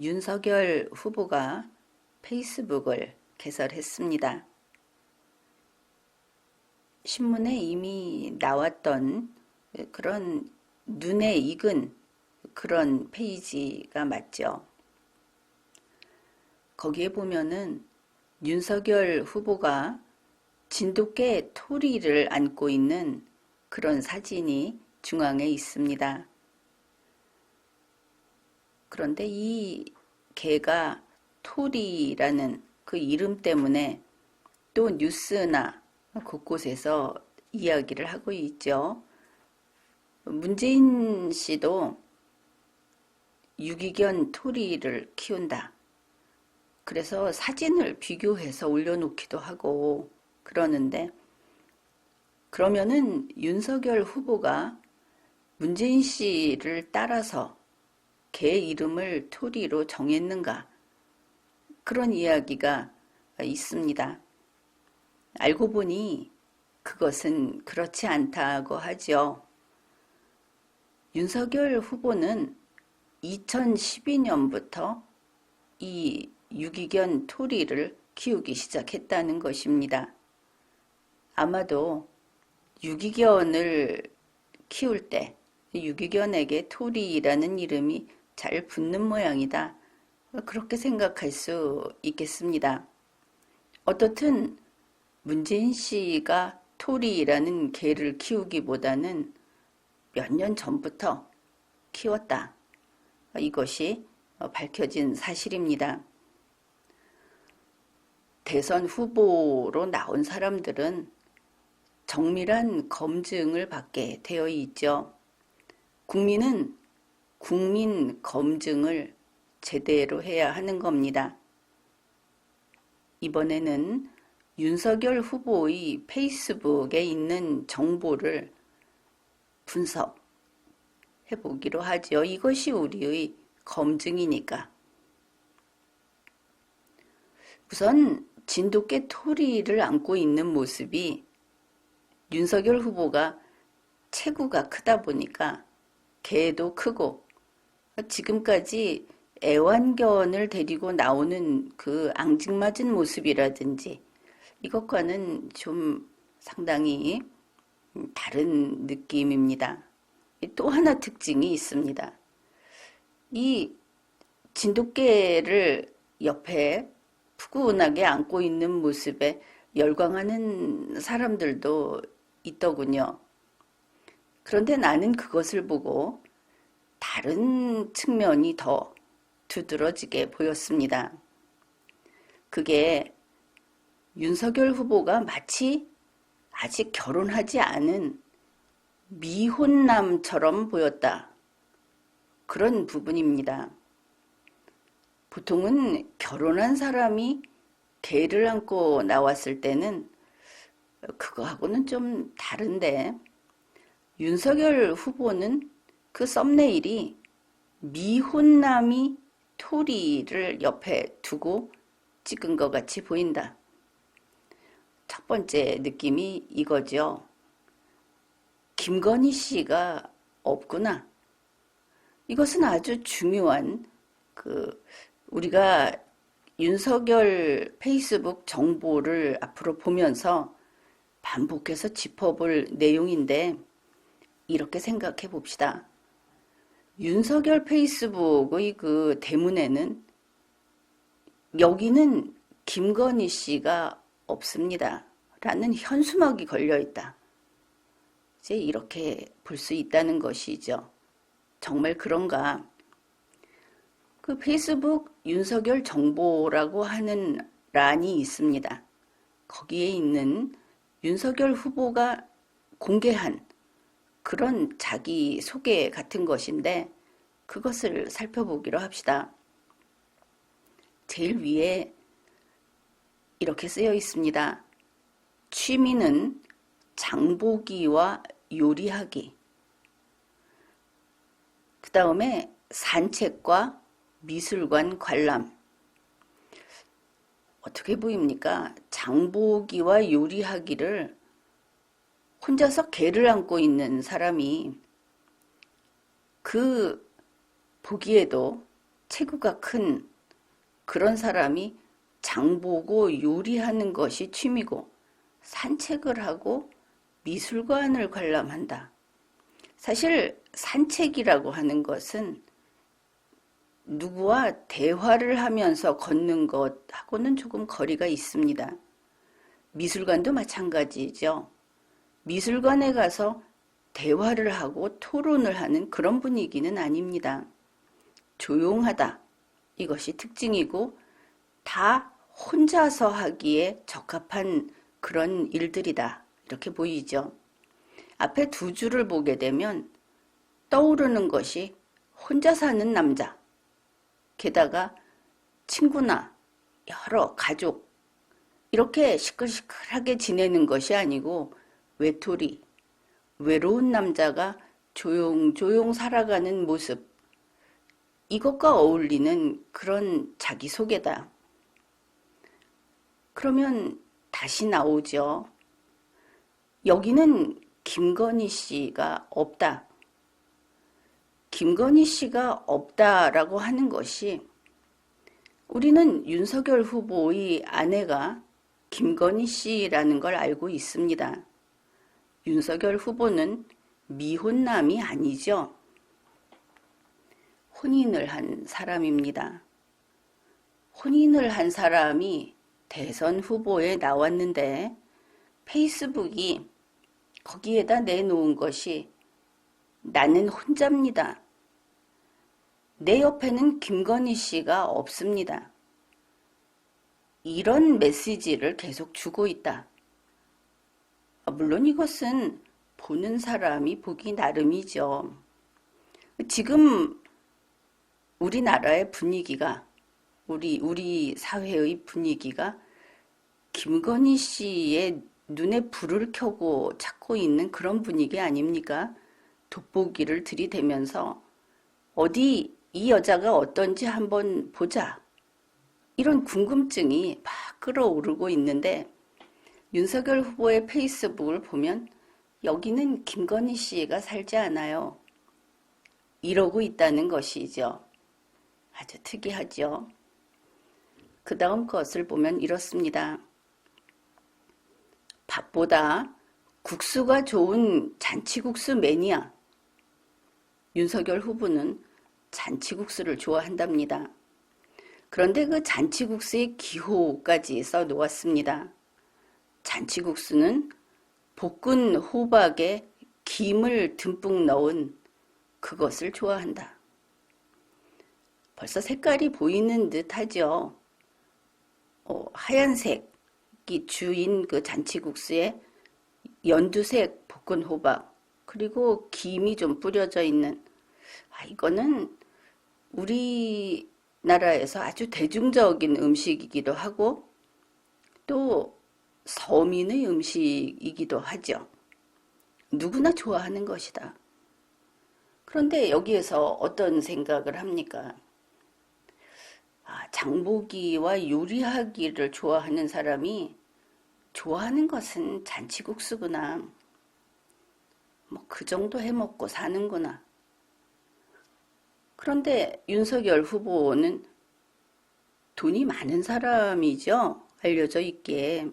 윤석열 후보가 페이스북을 개설했습니다. 신문에 이미 나왔던 그런 눈에 익은 그런 페이지가 맞죠. 거기에 보면은 윤석열 후보가 진돗개 토리를 안고 있는 그런 사진이 중앙에 있습니다. 그런데 이 개가 토리라는 그 이름 때문에 또 뉴스나 곳곳에서 이야기를 하고 있죠. 문재인 씨도 유기견 토리를 키운다. 그래서 사진을 비교해서 올려놓기도 하고 그러는데, 그러면은 윤석열 후보가 문재인 씨를 따라서 개 이름을 토리로 정했는가? 그런 이야기가 있습니다. 알고 보니 그것은 그렇지 않다고 하죠. 윤석열 후보는 2012년부터 이 유기견 토리를 키우기 시작했다는 것입니다. 아마도 유기견을 키울 때 유기견에게 토리라는 이름이 잘 붙는 모양이다. 그렇게 생각할 수 있겠습니다. 어떻든 문재인 씨가 토리라는 개를 키우기보다는 몇 년 전부터 키웠다. 이것이 밝혀진 사실입니다. 대선 후보로 나온 사람들은 정밀한 검증을 받게 되어 있죠. 국민은 국민 검증을 제대로 해야 하는 겁니다. 이번에는 윤석열 후보의 페이스북에 있는 정보를 분석해 보기로 하죠. 이것이 우리의 검증이니까. 우선 진돗개 토리를 안고 있는 모습이 윤석열 후보가 체구가 크다 보니까 개도 크고, 지금까지 애완견을 데리고 나오는 그 앙증맞은 모습이라든지 이것과는 좀 상당히 다른 느낌입니다. 또 하나 특징이 있습니다. 이 진돗개를 옆에 푸근하게 안고 있는 모습에 열광하는 사람들도 있더군요. 그런데 나는 그것을 보고 다른 측면이 더 두드러지게 보였습니다. 그게 윤석열 후보가 마치 아직 결혼하지 않은 미혼남처럼 보였다. 그런 부분입니다. 보통은 결혼한 사람이 개를 안고 나왔을 때는 그거하고는 좀 다른데, 윤석열 후보는 그 썸네일이 미혼남이 토리를 옆에 두고 찍은 것 같이 보인다. 첫 번째 느낌이 이거죠. 김건희 씨가 없구나. 이것은 아주 중요한 우리가 윤석열 페이스북 정보를 앞으로 보면서 반복해서 짚어볼 내용인데, 이렇게 생각해 봅시다. 윤석열 페이스북의 그 대문에는 여기는 김건희 씨가 없습니다. 라는 현수막이 걸려 있다. 이제 이렇게 볼 수 있다는 것이죠. 정말 그런가? 그 페이스북 윤석열 정보라고 하는 란이 있습니다. 거기에 있는 윤석열 후보가 공개한 그런 자기 소개 같은 것인데, 그것을 살펴보기로 합시다. 제일 위에 이렇게 쓰여 있습니다. 취미는 장보기와 요리하기. 그 다음에 산책과 미술관 관람. 어떻게 보입니까? 장보기와 요리하기를 혼자서 개를 안고 있는 사람이 그 보기에도 체구가 큰 그런 사람이 장보고 요리하는 것이 취미고 산책을 하고 미술관을 관람한다. 사실 산책이라고 하는 것은 누구와 대화를 하면서 걷는 것하고는 조금 거리가 있습니다. 미술관도 마찬가지죠. 미술관에 가서 대화를 하고 토론을 하는 그런 분위기는 아닙니다. 조용하다. 이것이 특징이고 다 혼자서 하기에 적합한 그런 일들이다. 이렇게 보이죠. 앞에 두 줄을 보게 되면 떠오르는 것이 혼자 사는 남자, 게다가 친구나 여러 가족, 이렇게 시끌시끌하게 지내는 것이 아니고 외톨이, 외로운 남자가 조용조용 살아가는 모습, 이것과 어울리는 그런 자기소개다. 그러면 다시 나오죠. 여기는 김건희 씨가 없다. 김건희 씨가 없다라고 하는 것이 우리는 윤석열 후보의 아내가 김건희 씨라는 걸 알고 있습니다. 윤석열 후보는 미혼남이 아니죠. 혼인을 한 사람입니다. 혼인을 한 사람이 대선 후보에 나왔는데 페이스북이 거기에다 내놓은 것이 나는 혼자입니다. 내 옆에는 김건희 씨가 없습니다. 이런 메시지를 계속 주고 있다. 물론 이것은 보는 사람이 보기 나름이죠. 지금 우리나라의 분위기가, 우리 사회의 분위기가 김건희 씨의 눈에 불을 켜고 찾고 있는 그런 분위기 아닙니까? 돋보기를 들이대면서 어디 이 여자가 어떤지 한번 보자. 이런 궁금증이 막 끌어오르고 있는데 윤석열 후보의 페이스북을 보면 여기는 김건희 씨가 살지 않아요. 이러고 있다는 것이죠. 아주 특이하죠. 그 다음 것을 보면 이렇습니다. 밥보다 국수가 좋은 잔치국수 매니아. 윤석열 후보는 잔치국수를 좋아한답니다. 그런데 그 잔치국수의 기호까지 써놓았습니다. 잔치국수는 볶은 호박에 김을 듬뿍 넣은 그것을 좋아한다. 벌써 색깔이 보이는 듯 하죠. 하얀색이 주인 그 잔치국수에 연두색 볶은 호박, 그리고 김이 좀 뿌려져 있는, 이거는 우리나라에서 아주 대중적인 음식이기도 하고 또 서민의 음식이기도 하죠. 누구나 좋아하는 것이다. 그런데 여기에서 어떤 생각을 합니까? 장보기와 요리하기를 좋아하는 사람이 좋아하는 것은 잔치국수구나. 그 정도 해먹고 사는구나. 그런데 윤석열 후보는 돈이 많은 사람이죠. 알려져 있기에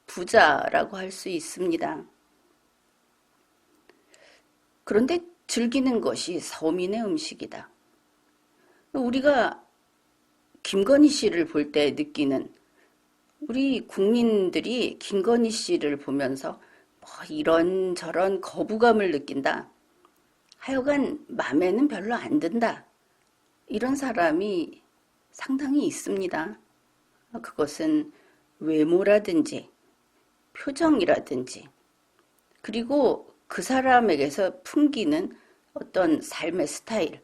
부자라고 할 수 있습니다. 그런데 즐기는 것이 서민의 음식이다. 우리가 김건희 씨를 볼 때 느끼는, 우리 국민들이 김건희 씨를 보면서 이런저런 거부감을 느낀다. 하여간 마음에는 별로 안 든다. 이런 사람이 상당히 있습니다. 그것은 외모라든지 표정이라든지, 그리고 그 사람에게서 풍기는 어떤 삶의 스타일,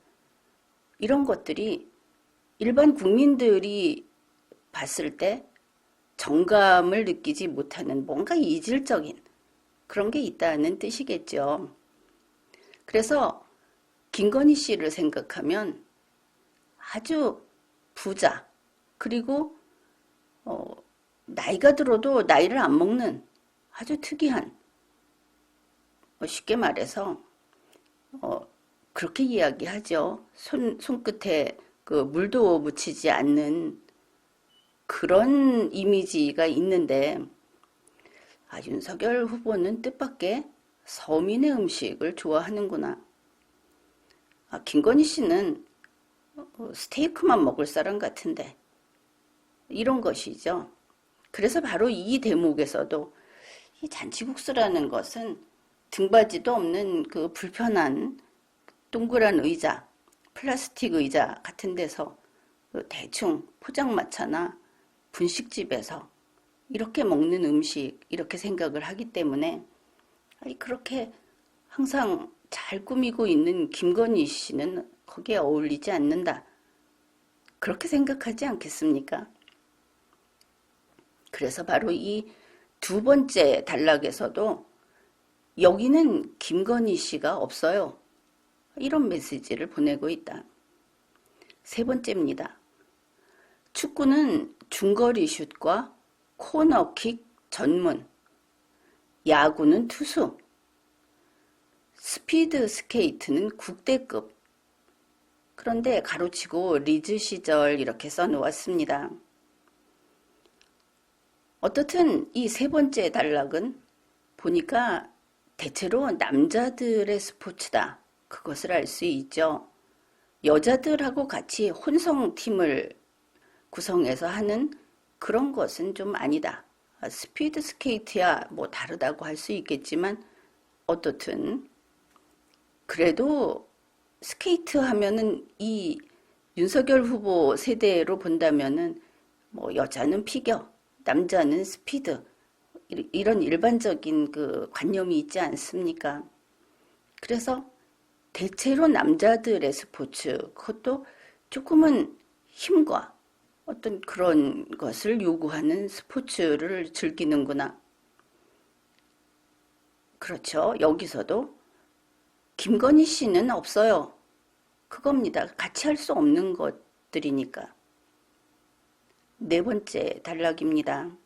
이런 것들이 일반 국민들이 봤을 때 정감을 느끼지 못하는 뭔가 이질적인 그런 게 있다는 뜻이겠죠. 그래서 김건희 씨를 생각하면 아주 부자, 그리고 나이가 들어도 나이를 안 먹는 아주 특이한, 쉽게 말해서 그렇게 이야기하죠. 손끝에 그 물도 묻히지 않는 그런 이미지가 있는데, 윤석열 후보는 뜻밖의 서민의 음식을 좋아하는구나. 김건희 씨는 스테이크만 먹을 사람 같은데, 이런 것이죠. 그래서 바로 이 대목에서도 이 잔치국수라는 것은 등받이도 없는 그 불편한 동그란 의자, 플라스틱 의자 같은 데서 대충 포장마차나 분식집에서 이렇게 먹는 음식, 이렇게 생각을 하기 때문에 그렇게 항상 잘 꾸미고 있는 김건희 씨는 거기에 어울리지 않는다. 그렇게 생각하지 않겠습니까? 그래서 바로 이 두 번째 단락에서도 여기는 김건희 씨가 없어요. 이런 메시지를 보내고 있다. 세 번째입니다. 축구는 중거리 슛과 코너킥 전문, 야구는 투수, 스피드 스케이트는 국대급. 그런데 가로치고 리즈 시절 이렇게 써놓았습니다. 어떻든 이 세 번째 단락은 보니까 대체로 남자들의 스포츠다. 그것을 알 수 있죠. 여자들하고 같이 혼성팀을 구성해서 하는 그런 것은 좀 아니다. 스피드 스케이트야 뭐 다르다고 할 수 있겠지만 어떻든 그래도 스케이트 하면은 이 윤석열 후보 세대로 본다면은 뭐 여자는 피겨, 남자는 스피드 이런 일반적인 그 관념이 있지 않습니까? 그래서 대체로 남자들의 스포츠, 그것도 조금은 힘과 어떤 그런 것을 요구하는 스포츠를 즐기는구나. 그렇죠. 여기서도 김건희 씨는 없어요. 그겁니다. 같이 할 수 없는 것들이니까. 네 번째 단락입니다.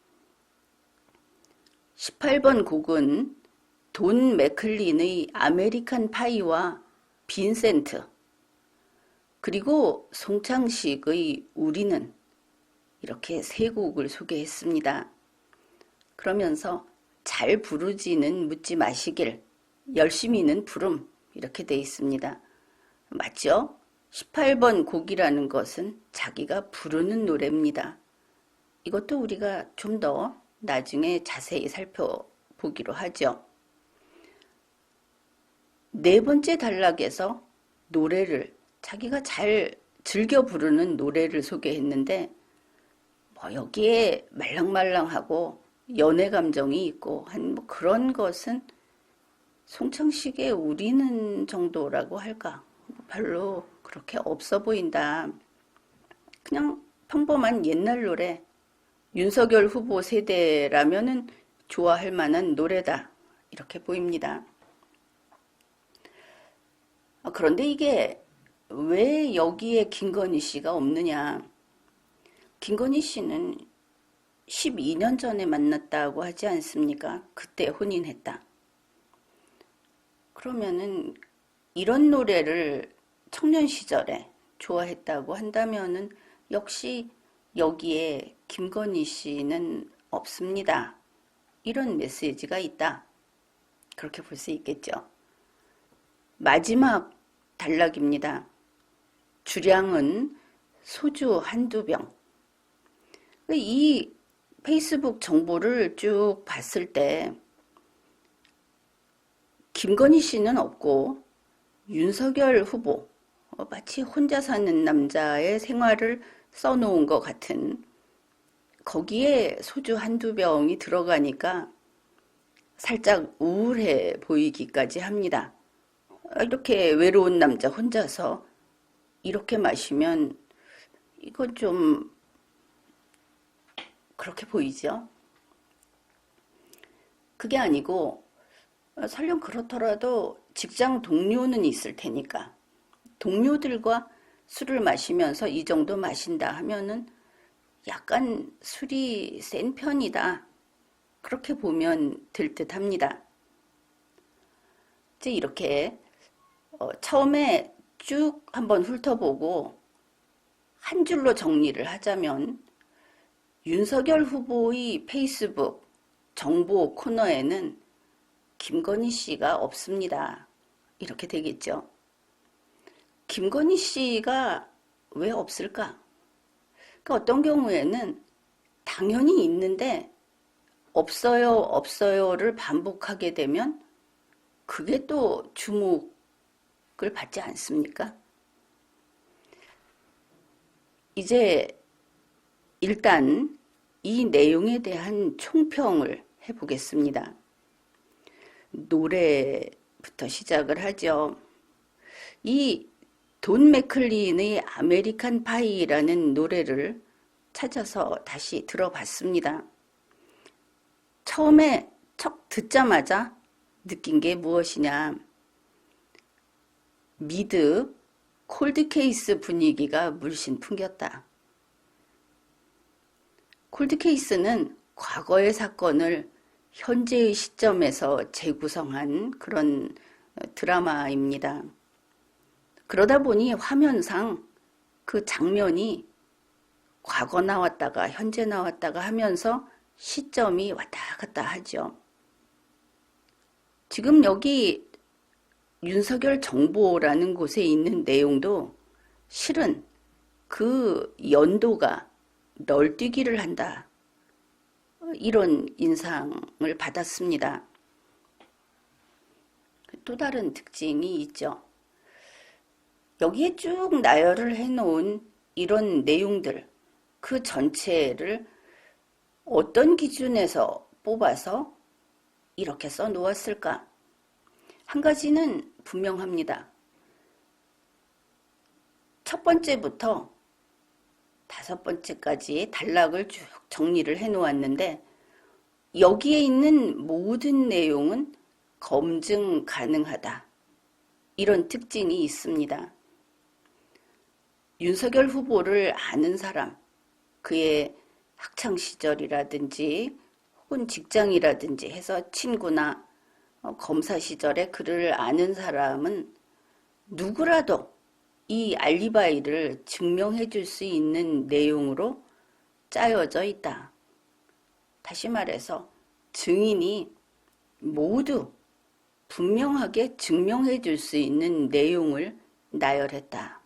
18번 곡은 돈 맥클린의 아메리칸 파이와 빈센트, 그리고 송창식의 우리는 이렇게 세 곡을 소개했습니다. 그러면서 잘 부르지는 묻지 마시길, 열심히는 부름 이렇게 돼 있습니다. 맞죠? 18번 곡이라는 것은 자기가 부르는 노래입니다. 이것도 우리가 좀 더 나중에 자세히 살펴보기로 하죠. 네 번째 단락에서 노래를 자기가 잘 즐겨 부르는 노래를 소개했는데 뭐 여기에 말랑말랑하고 연애 감정이 있고 한 뭐 그런 것은 송창식의 우리는 정도라고 할까? 별로 그렇게 없어 보인다. 그냥 평범한 옛날 노래, 윤석열 후보 세대라면은 좋아할 만한 노래다. 이렇게 보입니다. 그런데 이게 왜 여기에 김건희 씨가 없느냐? 김건희 씨는 12년 전에 만났다고 하지 않습니까? 그때 혼인했다. 그러면은 이런 노래를 청년 시절에 좋아했다고 한다면은 역시 여기에 김건희 씨는 없습니다. 이런 메시지가 있다. 그렇게 볼 수 있겠죠. 마지막 단락입니다. 주량은 소주 한두 병. 이 페이스북 정보를 쭉 봤을 때 김건희 씨는 없고 윤석열 후보, 마치 혼자 사는 남자의 생활을 써놓은 것 같은, 거기에 소주 한두 병이 들어가니까 살짝 우울해 보이기까지 합니다. 이렇게 외로운 남자 혼자서 이렇게 마시면 이건 좀 그렇게 보이죠? 그게 아니고 설령 그렇더라도 직장 동료는 있을 테니까 동료들과 술을 마시면서 이 정도 마신다 하면은 약간 술이 센 편이다. 그렇게 보면 될 듯 합니다. 이제 이렇게 처음에 쭉 한번 훑어보고 한 줄로 정리를 하자면 윤석열 후보의 페이스북 정보 코너에는 김건희 씨가 없습니다. 이렇게 되겠죠. 김건희 씨가 왜 없을까? 그러니까 어떤 경우에는 당연히 있는데 없어요, 없어요를 반복하게 되면 그게 또 주목을 받지 않습니까? 이제 일단 이 내용에 대한 총평을 해보겠습니다. 노래부터 시작을 하죠. 이 돈 맥클린의 아메리칸 파이라는 노래를 찾아서 다시 들어봤습니다. 처음에 척 듣자마자 느낀 게 무엇이냐. 미드 콜드케이스 분위기가 물씬 풍겼다. 콜드케이스는 과거의 사건을 현재의 시점에서 재구성한 그런 드라마입니다. 그러다 보니 화면상 그 장면이 과거 나왔다가 현재 나왔다가 하면서 시점이 왔다 갔다 하죠. 지금 여기 윤석열 정보라는 곳에 있는 내용도 실은 그 연도가 널뛰기를 한다. 이런 인상을 받았습니다. 또 다른 특징이 있죠. 여기에 쭉 나열을 해놓은 이런 내용들, 그 전체를 어떤 기준에서 뽑아서 이렇게 써놓았을까? 한 가지는 분명합니다. 첫 번째부터 5번째까지의 단락을 쭉 정리를 해놓았는데 여기에 있는 모든 내용은 검증 가능하다. 이런 특징이 있습니다. 윤석열 후보를 아는 사람, 그의 학창시절이라든지 혹은 직장이라든지 해서 친구나 검사 시절에 그를 아는 사람은 누구라도 이 알리바이를 증명해 줄 수 있는 내용으로 짜여져 있다. 다시 말해서 증인이 모두 분명하게 증명해 줄 수 있는 내용을 나열했다.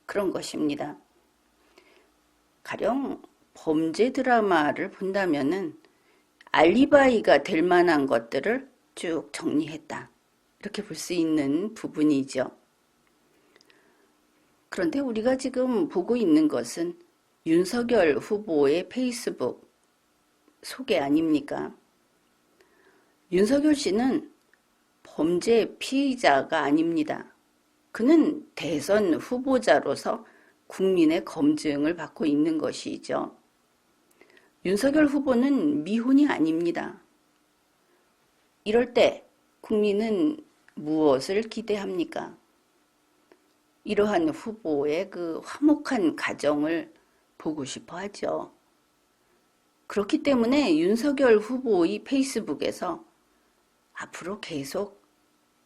그런 것입니다. 가령 범죄 드라마를 본다면은 알리바이가 될 만한 것들을 쭉 정리했다. 이렇게 볼 수 있는 부분이죠. 그런데 우리가 지금 보고 있는 것은 윤석열 후보의 페이스북 소개 아닙니까? 윤석열 씨는 범죄 피의자가 아닙니다. 그는 대선 후보자로서 국민의 검증을 받고 있는 것이죠. 윤석열 후보는 미혼이 아닙니다. 이럴 때 국민은 무엇을 기대합니까? 이러한 후보의 그 화목한 가정을 보고 싶어 하죠. 그렇기 때문에 윤석열 후보의 페이스북에서 앞으로 계속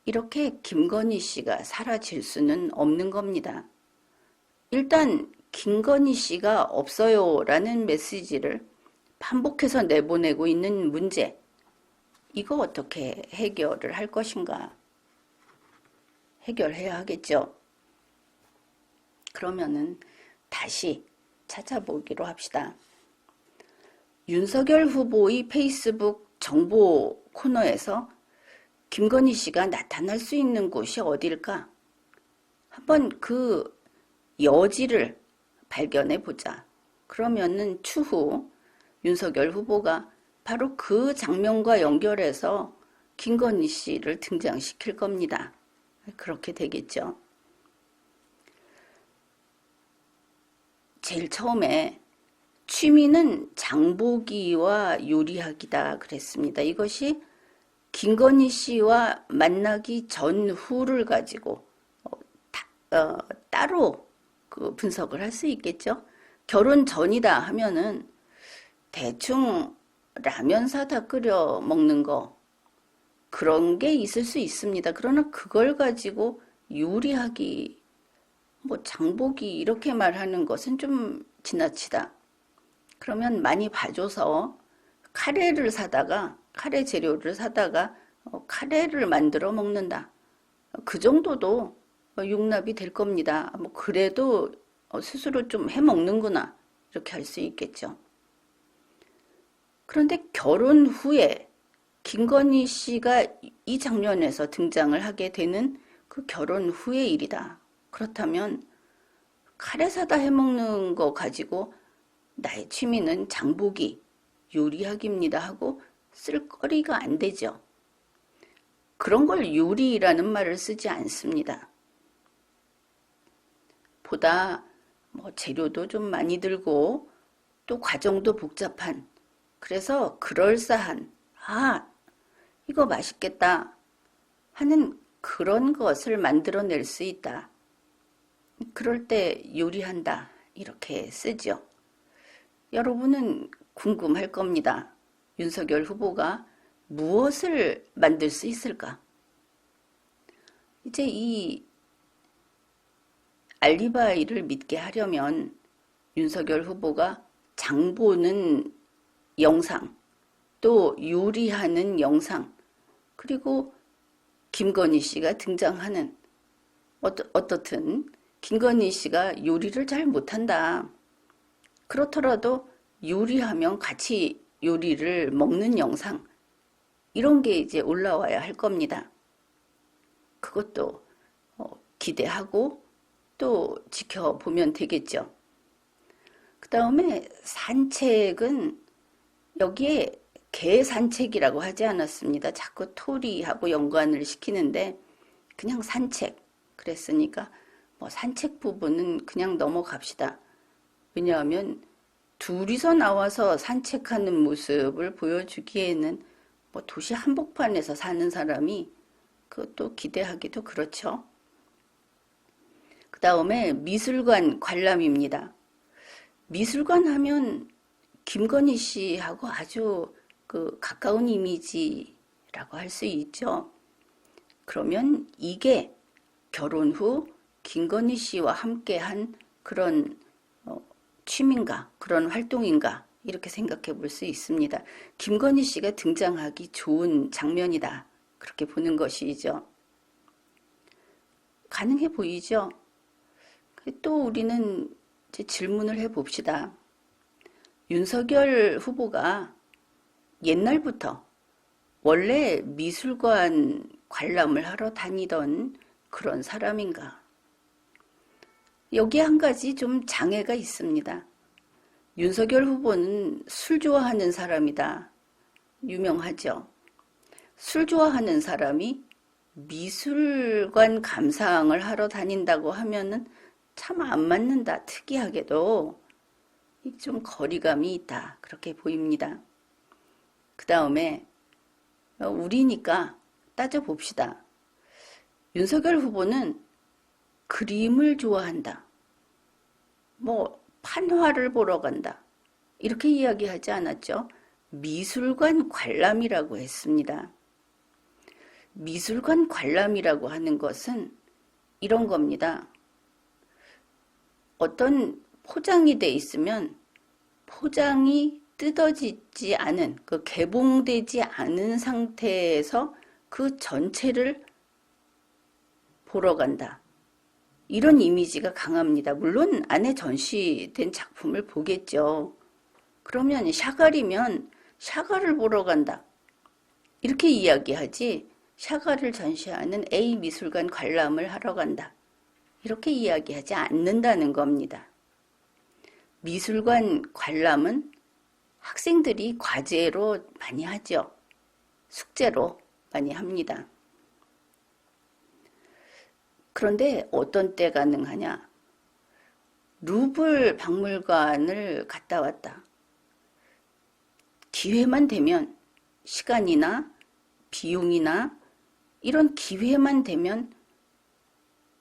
이렇게 김건희 씨가 사라질 수는 없는 겁니다. 일단 김건희 씨가 없어요 라는 메시지를 반복해서 내보내고 있는 문제, 이거 어떻게 해결을 할 것인가? 해결해야 하겠죠. 그러면은 다시 찾아보기로 합시다. 윤석열 후보의 페이스북 정보 코너에서 김건희 씨가 나타날 수 있는 곳이 어딜까? 한번 그 여지를 발견해 보자. 그러면은 추후 윤석열 후보가 바로 그 장면과 연결해서 김건희 씨를 등장시킬 겁니다. 그렇게 되겠죠. 제일 처음에 취미는 장보기와 요리하기다 그랬습니다. 이것이 김건희 씨와 만나기 전후를 가지고 따로 그 분석을 할 수 있겠죠. 결혼 전이다 하면은 대충 라면 사다 끓여 먹는 거, 그런 게 있을 수 있습니다. 그러나 그걸 가지고 요리하기 뭐 장보기 이렇게 말하는 것은 좀 지나치다. 그러면 많이 봐줘서 카레 재료를 사다가 카레를 만들어 먹는다. 그 정도도 용납이 될 겁니다. 뭐 그래도 스스로 좀 해 먹는구나. 이렇게 할 수 있겠죠. 그런데 결혼 후에 김건희 씨가 이 장면에서 등장을 하게 되는 그 결혼 후의 일이다. 그렇다면 카레 사다 해 먹는 거 가지고 나의 취미는 장보기, 요리하기입니다 하고 쓸 거리가 안 되죠. 그런 걸 요리라는 말을 쓰지 않습니다. 보다 뭐 재료도 좀 많이 들고 또 과정도 복잡한, 그래서 그럴싸한, 이거 맛있겠다 하는 그런 것을 만들어낼 수 있다. 그럴 때 요리한다 이렇게 쓰죠. 여러분은 궁금할 겁니다. 윤석열 후보가 무엇을 만들 수 있을까? 이제 이 알리바이를 믿게 하려면 윤석열 후보가 장보는 영상, 또 요리하는 영상, 그리고 김건희 씨가 등장하는, 어떻든 김건희 씨가 요리를 잘 못한다. 그렇더라도 요리하면 같이 요리를 먹는 영상, 이런 게 이제 올라와야 할 겁니다. 그것도 기대하고 또 지켜보면 되겠죠. 그 다음에 산책은 여기에 개 산책이라고 하지 않았습니다. 자꾸 토리하고 연관을 시키는데 그냥 산책 그랬으니까 뭐 산책 부분은 그냥 넘어갑시다. 왜냐하면 둘이서 나와서 산책하는 모습을 보여주기에는 뭐 도시 한복판에서 사는 사람이 그것도 기대하기도 그렇죠. 그 다음에 미술관 관람입니다. 미술관 하면 김건희 씨하고 아주 가까운 이미지라고 할 수 있죠. 그러면 이게 결혼 후 김건희 씨와 함께한 그런 취미인가, 그런 활동인가 이렇게 생각해 볼 수 있습니다. 김건희 씨가 등장하기 좋은 장면이다. 그렇게 보는 것이죠. 가능해 보이죠? 또 우리는 이제 질문을 해봅시다. 윤석열 후보가 옛날부터 원래 미술관 관람을 하러 다니던 그런 사람인가? 여기에 한 가지 좀 장애가 있습니다. 윤석열 후보는 술 좋아하는 사람이다. 유명하죠. 술 좋아하는 사람이 미술관 감상을 하러 다닌다고 하면은 참 안 맞는다. 특이하게도 좀 거리감이 있다. 그렇게 보입니다. 그 다음에 우리니까 따져봅시다. 윤석열 후보는 그림을 좋아한다. 뭐 판화를 보러 간다. 이렇게 이야기하지 않았죠? 미술관 관람이라고 했습니다. 미술관 관람이라고 하는 것은 이런 겁니다. 어떤 포장이 돼 있으면 포장이 뜯어지지 않은, 개봉되지 않은 상태에서 그 전체를 보러 간다. 이런 이미지가 강합니다. 물론 안에 전시된 작품을 보겠죠. 그러면 샤갈이면 샤갈을 보러 간다. 이렇게 이야기하지 샤갈을 전시하는 A 미술관 관람을 하러 간다. 이렇게 이야기하지 않는다는 겁니다. 미술관 관람은 학생들이 과제로 많이 하죠. 숙제로 많이 합니다. 그런데 어떤 때 가능하냐? 루블 박물관을 갔다 왔다. 기회만 되면, 시간이나 비용이나 이런 기회만 되면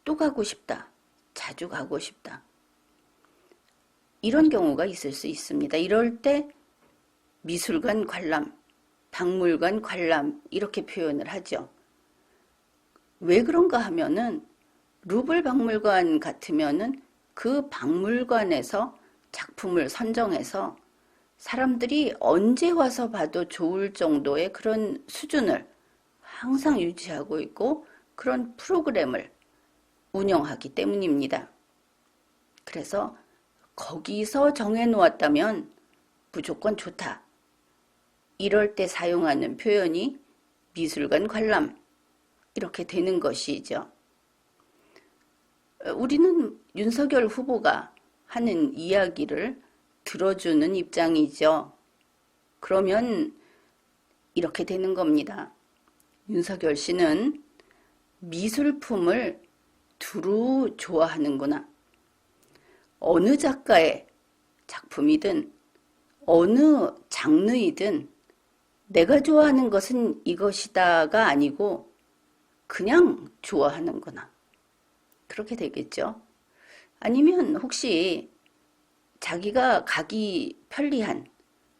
또 가고 싶다. 자주 가고 싶다. 이런 경우가 있을 수 있습니다. 이럴 때 미술관 관람, 박물관 관람 이렇게 표현을 하죠. 왜 그런가 하면은 루블 박물관 같으면은 그 박물관에서 작품을 선정해서 사람들이 언제 와서 봐도 좋을 정도의 그런 수준을 항상 유지하고 있고 그런 프로그램을 운영하기 때문입니다. 그래서 거기서 정해놓았다면 무조건 좋다. 이럴 때 사용하는 표현이 미술관 관람 이렇게 되는 것이죠. 우리는 윤석열 후보가 하는 이야기를 들어주는 입장이죠. 그러면 이렇게 되는 겁니다. 윤석열 씨는 미술품을 두루 좋아하는구나. 어느 작가의 작품이든 어느 장르이든 내가 좋아하는 것은 이것이다가 아니고 그냥 좋아하는구나. 그렇게 되겠죠. 아니면 혹시 자기가 가기 편리한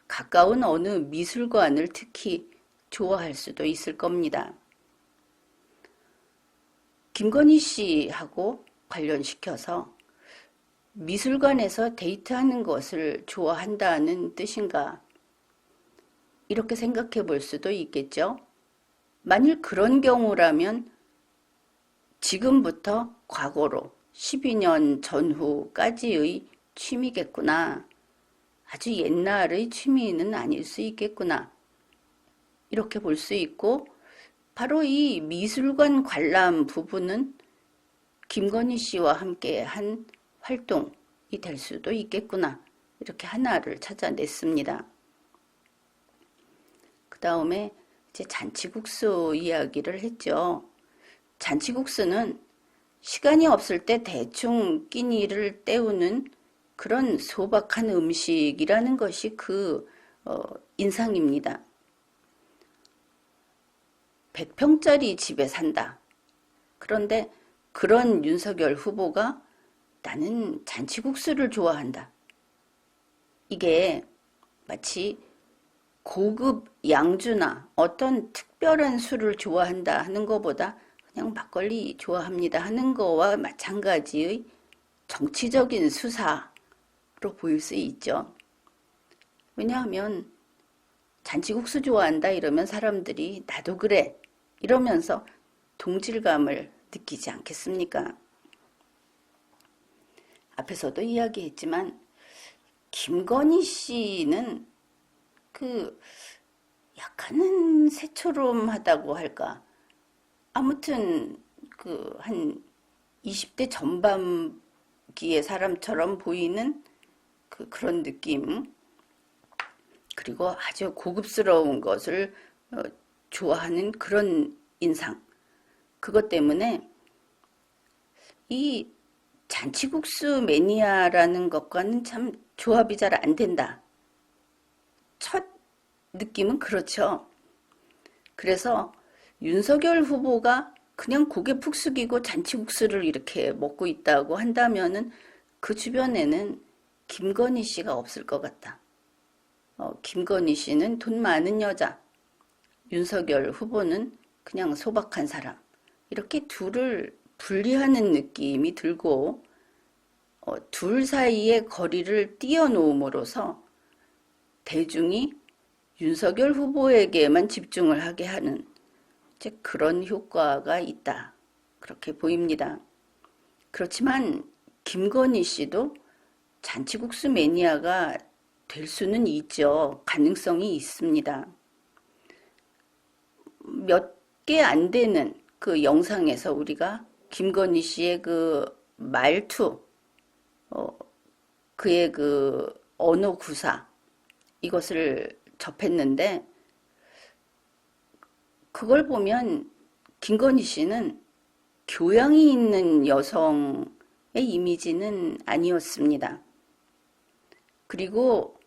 가까운 어느 미술관을 특히 좋아할 수도 있을 겁니다. 김건희 씨하고 관련시켜서 미술관에서 데이트하는 것을 좋아한다는 뜻인가? 이렇게 생각해 볼 수도 있겠죠. 만일 그런 경우라면 지금부터 과거로 12년 전후까지의 취미겠구나. 아주 옛날의 취미는 아닐 수 있겠구나. 이렇게 볼 수 있고 바로 이 미술관 관람 부분은 김건희 씨와 함께 한 활동이 될 수도 있겠구나. 이렇게 하나를 찾아냈습니다. 그 다음에 이제 잔치국수 이야기를 했죠. 잔치국수는 시간이 없을 때 대충 끼니를 때우는 그런 소박한 음식이라는 것이 그 인상입니다. 100평짜리 집에 산다. 그런데 그런 윤석열 후보가 나는 잔치국수를 좋아한다. 이게 마치 고급 양주나 어떤 특별한 술을 좋아한다 하는 것보다 그냥 막걸리 좋아합니다 하는 거와 마찬가지의 정치적인 수사로 보일 수 있죠. 왜냐하면 잔치국수 좋아한다 이러면 사람들이 나도 그래 이러면서 동질감을 느끼지 않겠습니까? 앞에서도 이야기했지만 김건희 씨는 그 약간은 새초롬하다고 할까? 아무튼 그 한 20대 전반기의 사람처럼 보이는 그런 느낌. 그리고 아주 고급스러운 것을 좋아하는 그런 인상. 그것 때문에 이 잔치국수 매니아라는 것과는 참 조합이 잘 안 된다. 첫 느낌은 그렇죠. 그래서 윤석열 후보가 그냥 고개 푹 숙이고 잔치국수를 이렇게 먹고 있다고 한다면은 그 주변에는 김건희 씨가 없을 것 같다. 김건희 씨는 돈 많은 여자, 윤석열 후보는 그냥 소박한 사람. 이렇게 둘을 분리하는 느낌이 들고 둘 사이의 거리를 띄워놓음으로써 대중이 윤석열 후보에게만 집중을 하게 하는 이제 그런 효과가 있다. 그렇게 보입니다. 그렇지만 김건희 씨도 잔치국수 매니아가 될 수는 있죠. 가능성이 있습니다. 몇 개 안 되는 그 영상에서 우리가 김건희 씨의 그 말투, 그의 그 언어 구사, 이것을 접했는데, 그걸 보면 김건희 씨는 교양이 있는 여성의 이미지는 아니었습니다. 그리고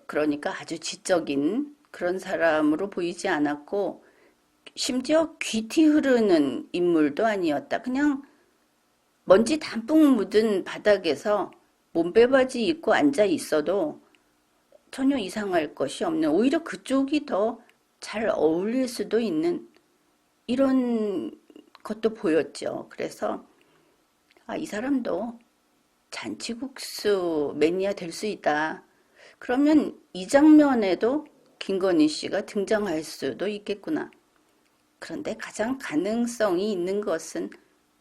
그러니까 아주 지적인 그런 사람으로 보이지 않았고 심지어 귀티 흐르는 인물도 아니었다. 그냥 먼지 담뿍 묻은 바닥에서 몸빼바지 입고 앉아 있어도 전혀 이상할 것이 없는, 오히려 그쪽이 더 잘 어울릴 수도 있는 이런 것도 보였죠. 그래서 아, 이 사람도 잔치국수 매니아 될 수 있다. 그러면 이 장면에도 김건희 씨가 등장할 수도 있겠구나. 그런데 가장 가능성이 있는 것은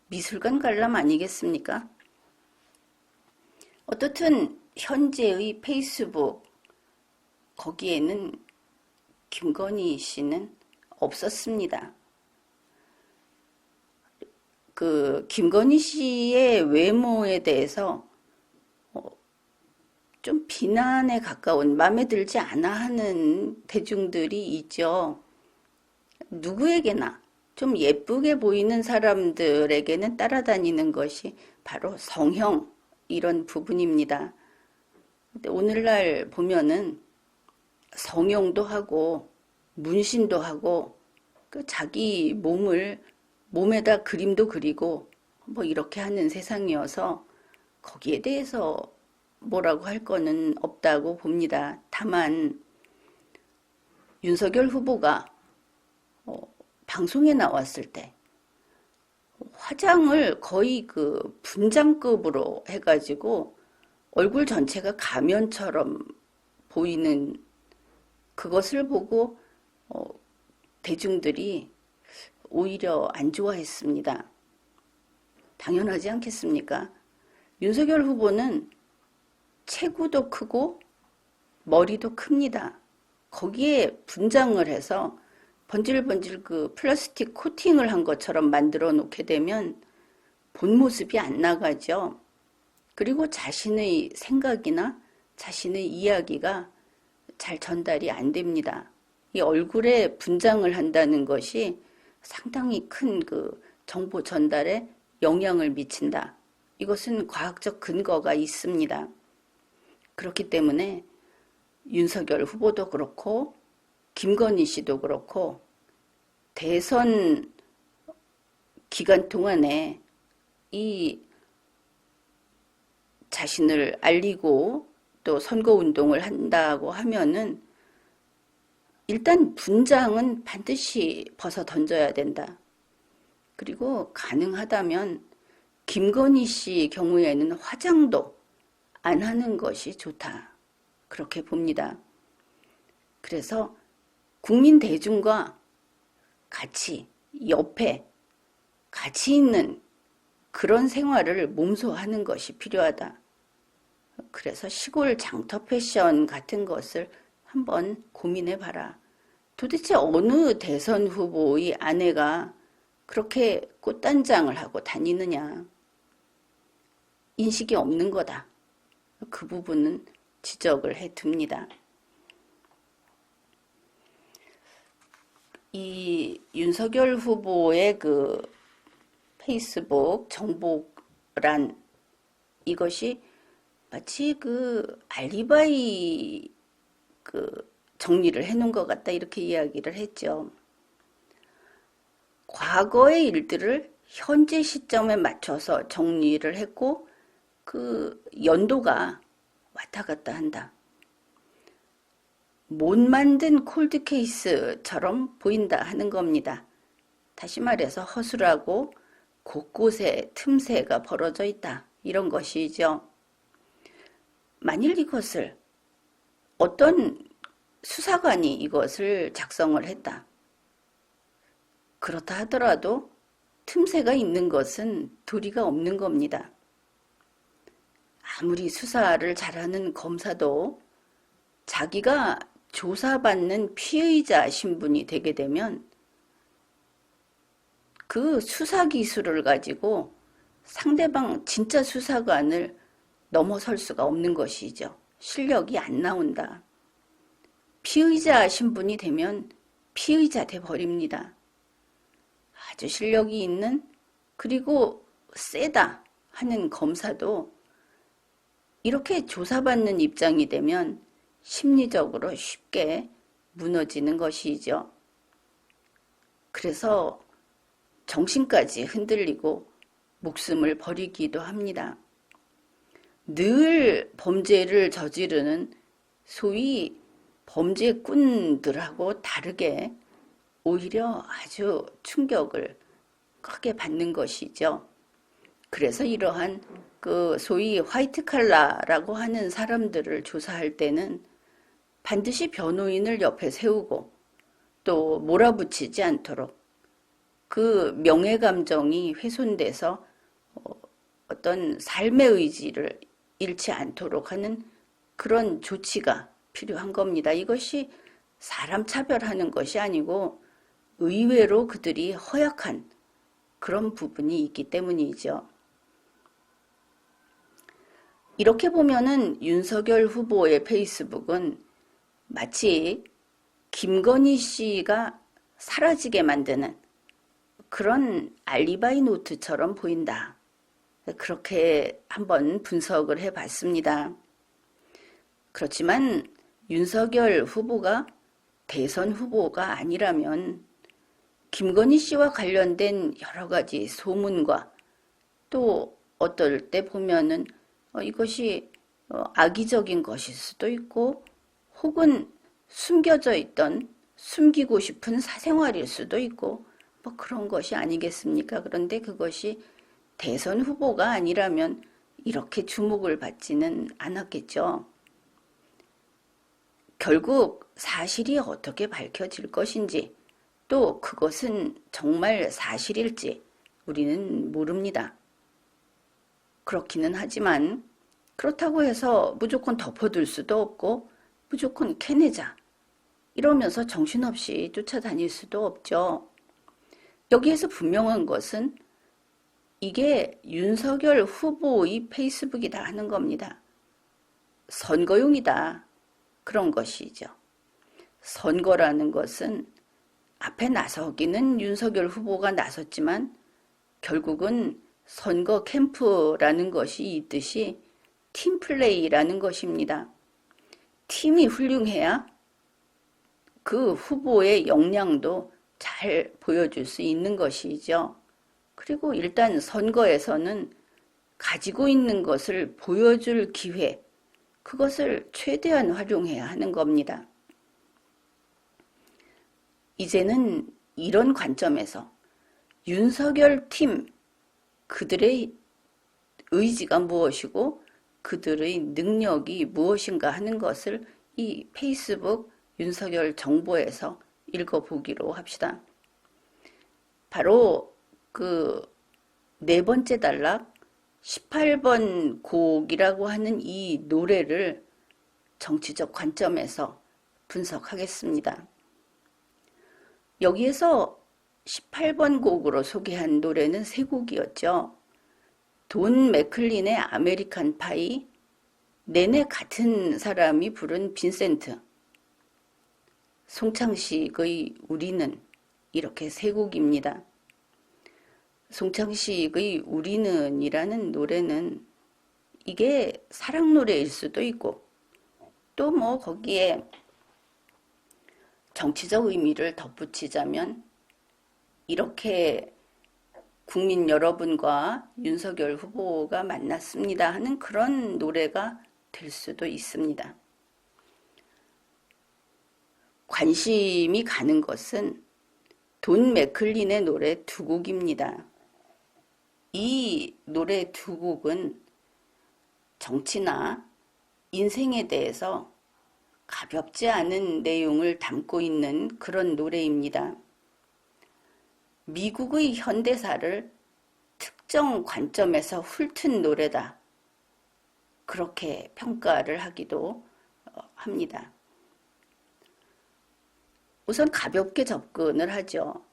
미술관 관람 아니겠습니까? 어떻든 현재의 페이스북 거기에는 김건희 씨는 없었습니다. 그 김건희 씨의 외모에 대해서 좀 비난에 가까운 마음에 들지 않아 하는 대중들이 있죠. 누구에게나 좀 예쁘게 보이는 사람들에게는 따라다니는 것이 바로 성형 이런 부분입니다. 근데 오늘날 보면은 성형도 하고 문신도 하고 그 자기 몸에다 그림도 그리고 뭐 이렇게 하는 세상이어서 거기에 대해서 뭐라고 할 거는 없다고 봅니다. 다만 윤석열 후보가 방송에 나왔을 때 화장을 거의 그 분장급으로 해가지고 얼굴 전체가 가면처럼 보이는 그것을 보고 대중들이 오히려 안 좋아했습니다. 당연하지 않겠습니까? 윤석열 후보는 체구도 크고 머리도 큽니다. 거기에 분장을 해서 번질번질 그 플라스틱 코팅을 한 것처럼 만들어 놓게 되면 본 모습이 안 나가죠. 그리고 자신의 생각이나 자신의 이야기가 잘 전달이 안 됩니다. 이 얼굴에 분장을 한다는 것이 상당히 큰 그 정보 전달에 영향을 미친다. 이것은 과학적 근거가 있습니다. 그렇기 때문에 윤석열 후보도 그렇고 김건희 씨도 그렇고 대선 기간 동안에 이 자신을 알리고 또 선거운동을 한다고 하면은 일단 분장은 반드시 벗어 던져야 된다. 그리고 가능하다면 김건희 씨 경우에는 화장도 안 하는 것이 좋다. 그렇게 봅니다. 그래서 국민 대중과 같이 옆에 같이 있는 그런 생활을 몸소하는 것이 필요하다. 그래서 시골 장터 패션 같은 것을 한번 고민해 봐라. 도대체 어느 대선 후보의 아내가 그렇게 꽃단장을 하고 다니느냐. 인식이 없는 거다. 그 부분은 지적을 해 둡니다. 이 윤석열 후보의 그 페이스북 정보란 이것이 마치 그 알리바이 그 정리를 해놓은 것 같다 이렇게 이야기를 했죠. 과거의 일들을 현재 시점에 맞춰서 정리를 했고 그 연도가 왔다 갔다 한다. 못 만든 콜드케이스처럼 보인다 하는 겁니다. 다시 말해서 허술하고 곳곳에 틈새가 벌어져 있다. 이런 것이죠. 만일 이것을 어떤 수사관이 이것을 작성을 했다. 그렇다 하더라도 틈새가 있는 것은 도리가 없는 겁니다. 아무리 수사를 잘하는 검사도 자기가 조사받는 피의자 신분이 되게 되면 그 수사 기술을 가지고 상대방 진짜 수사관을 넘어설 수가 없는 것이죠. 실력이 안 나온다. 피의자 신분이 되면 피의자 돼 버립니다. 아주 실력이 있는 그리고 세다 하는 검사도 이렇게 조사받는 입장이 되면 심리적으로 쉽게 무너지는 것이죠. 그래서 정신까지 흔들리고 목숨을 버리기도 합니다. 늘 범죄를 저지르는 소위 범죄꾼들하고 다르게 오히려 아주 충격을 크게 받는 것이죠. 그래서 이러한 그 소위 화이트 칼라라고 하는 사람들을 조사할 때는 반드시 변호인을 옆에 세우고 또 몰아붙이지 않도록 그 명예 감정이 훼손돼서 어떤 삶의 의지를 잃지 않도록 하는 그런 조치가 필요한 겁니다. 이것이 사람 차별하는 것이 아니고 의외로 그들이 허약한 그런 부분이 있기 때문이죠. 이렇게 보면은 윤석열 후보의 페이스북은 마치 김건희 씨가 사라지게 만드는 그런 알리바이 노트처럼 보인다. 그렇게 한번 분석을 해봤습니다. 그렇지만 윤석열 후보가 대선 후보가 아니라면 김건희 씨와 관련된 여러 가지 소문과 또 어떨 때 보면은 이것이 악의적인 것일 수도 있고 혹은 숨겨져 있던 숨기고 싶은 사생활일 수도 있고 뭐 그런 것이 아니겠습니까? 그런데 그것이 대선 후보가 아니라면 이렇게 주목을 받지는 않았겠죠. 결국 사실이 어떻게 밝혀질 것인지 또 그것은 정말 사실일지 우리는 모릅니다. 그렇기는 하지만 그렇다고 해서 무조건 덮어둘 수도 없고 무조건 캐내자 이러면서 정신없이 쫓아다닐 수도 없죠. 여기에서 분명한 것은 이게 윤석열 후보의 페이스북이다 하는 겁니다. 선거용이다. 그런 것이죠. 선거라는 것은 앞에 나서기는 윤석열 후보가 나섰지만 결국은 선거 캠프라는 것이 있듯이 팀플레이라는 것입니다. 팀이 훌륭해야 그 후보의 역량도 잘 보여줄 수 있는 것이죠. 그리고 일단 선거에서는 가지고 있는 것을 보여줄 기회, 그것을 최대한 활용해야 하는 겁니다. 이제는 이런 관점에서 윤석열 팀, 그들의 의지가 무엇이고 그들의 능력이 무엇인가 하는 것을 이 페이스북 윤석열 정보에서 읽어보기로 합시다. 바로 그 네 번째 단락 18번 곡이라고 하는 이 노래를 정치적 관점에서 분석하겠습니다. 여기에서 18번 곡으로 소개한 노래는 세 곡이었죠. 돈 맥클린의 아메리칸 파이, 내내 같은 사람이 부른 빈센트, 송창식의 우리는, 이렇게 세 곡입니다. 송창식의 우리는 이라는 노래는 이게 사랑 노래일 수도 있고 또 뭐 거기에 정치적 의미를 덧붙이자면 이렇게 국민 여러분과 윤석열 후보가 만났습니다 하는 그런 노래가 될 수도 있습니다. 관심이 가는 것은 돈 맥클린의 노래 두 곡입니다. 이 노래 두 곡은 정치나 인생에 대해서 가볍지 않은 내용을 담고 있는 그런 노래입니다. 미국의 현대사를 특정 관점에서 훑은 노래다. 그렇게 평가를 하기도 합니다. 우선 가볍게 접근을 하죠.